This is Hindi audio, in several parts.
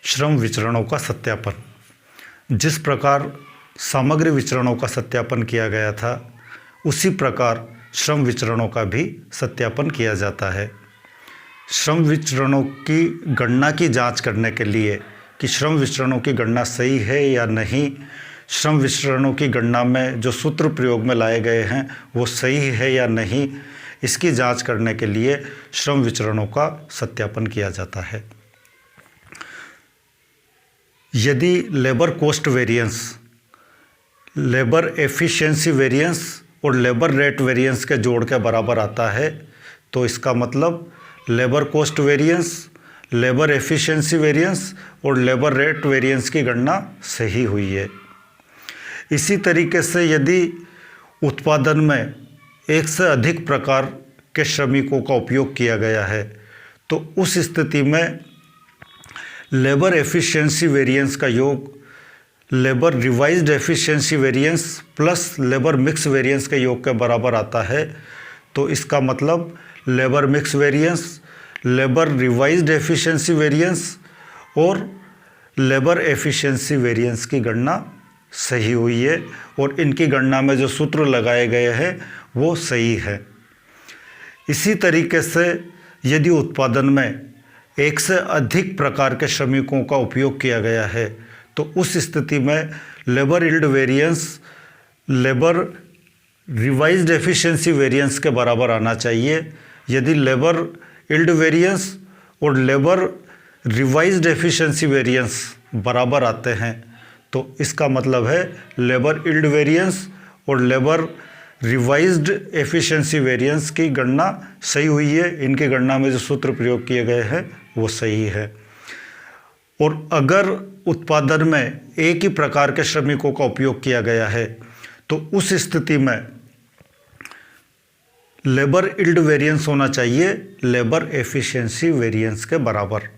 श्रम विचरणों का सत्यापन। जिस प्रकार सामग्री विचरणों का सत्यापन किया गया था, उसी प्रकार श्रम विचरणों का भी सत्यापन किया जाता है। श्रम विचरणों की गणना की जांच करने के लिए कि श्रम विचरणों की गणना सही है या नहीं, श्रम विचरणों की गणना में जो सूत्र प्रयोग में लाए गए हैं वो सही है या नहीं, इसकी जांच करने के लिए श्रम विचरणों का सत्यापन किया जाता है। यदि labour cost variance, labour efficiency variance और लेबर रेट वेरिएंस के जोड़ के बराबर आता है, तो इसका मतलब labour cost variance, labour efficiency variance और लेबर रेट वेरिएंस की गणना सही हुई है। इसी तरीके से यदि उत्पादन में एक से अधिक प्रकार के श्रमिकों का उपयोग किया गया है, तो उस स्थिति में लेबर एफिशिएंसी वेरिएंस का योग labour revised efficiency variance plus labour mix variance के योग के बराबर आता है। तो इसका मतलब labour mix variance, labour revised efficiency variance और लेबर एफिशिएंसी वेरिएंस की गणना सही हुई है और इनकी गणना में जो सूत्र लगाए गए हैं वो सही है। इसी तरीके से यदि उत्पादन में एक से अधिक प्रकार के श्रमिकों का उपयोग किया गया है, तो उस स्थिति में labour yield variance labour revised efficiency variance के बराबर आना चाहिए। यदि लेबर यील्ड वेरिएंस और लेबर रिवाइज्ड एफिशिएंसी वेरिएंस बराबर आते हैं, तो इसका मतलब है लेबर यील्ड वेरिएंस और लेबर रिवाइज्ड एफिशिएंसी वेरिएंस की गणना सही हुई है। इनकी गणना में जो सूत्र प्रयोग किए गए हैं वो सही है। और अगर उत्पादन में एक ही प्रकार के श्रमिकों का उपयोग किया गया है, तो उस स्थिति में लेबर यील्ड वेरिएंस होना चाहिए लेबर एफिशिएंसी वेरिएंस के बराबर।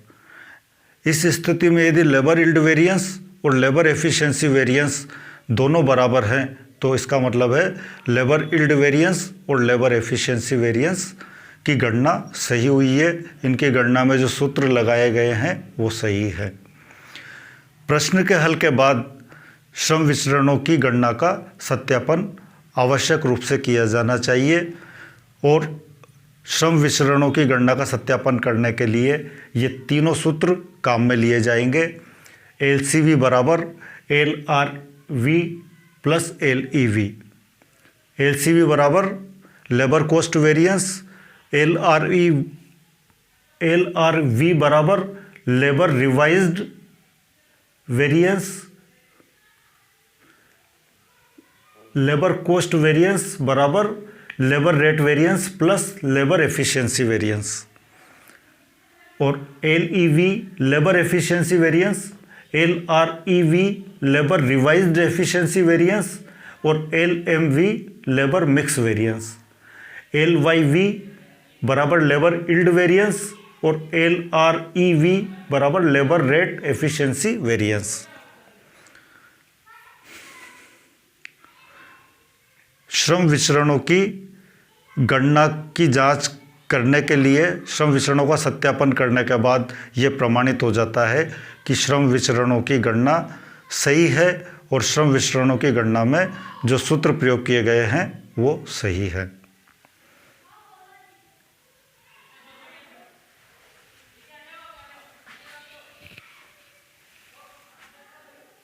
इस स्थिति में यदि लेबर यील्ड वेरिएंस और लेबर एफिशिएंसी वेरिएंस दोनों बराबर हैं, तो इसका मतलब है लेबर यील्ड वेरिएंस और लेबर एफिशिएंसी वेरिएंस की गणना सही हुई है। इनकी गणना में जो सूत्र लगाए गए हैं वो सही है। प्रश्न के हल के बाद श्रम विचरणों की गणना का सत्यापन आवश्यक रूप से किया जाना चाहिए और श्रम विचरणों की गणना का सत्यापन करने के लिए ये तीनों सूत्र काम में लिए जाएंगे। LCV बराबर LRV प्लस LEV। LCV बराबर लेबर कोस्ट वेरिएंस, LRV बराबर labour revised variance, labour cost variance बराबर labour rate variance plus labour efficiency variance, और LEV labour efficiency variance, LREV labour revised efficiency variance और LMV labour mix variance. LYV बराबर लेबर यील्ड वेरिएंस और LREV बराबर लेबर रेट एफिशिएंसी वेरिएंस। श्रम विचरणों की गणना की जांच करने के लिए श्रम विचरणों का सत्यापन करने के बाद ये प्रमाणित हो जाता है कि श्रम विचरणों की गणना सही है और श्रम विचरणों की गणना में जो सूत्र प्रयोग किए गए हैं वो सही है।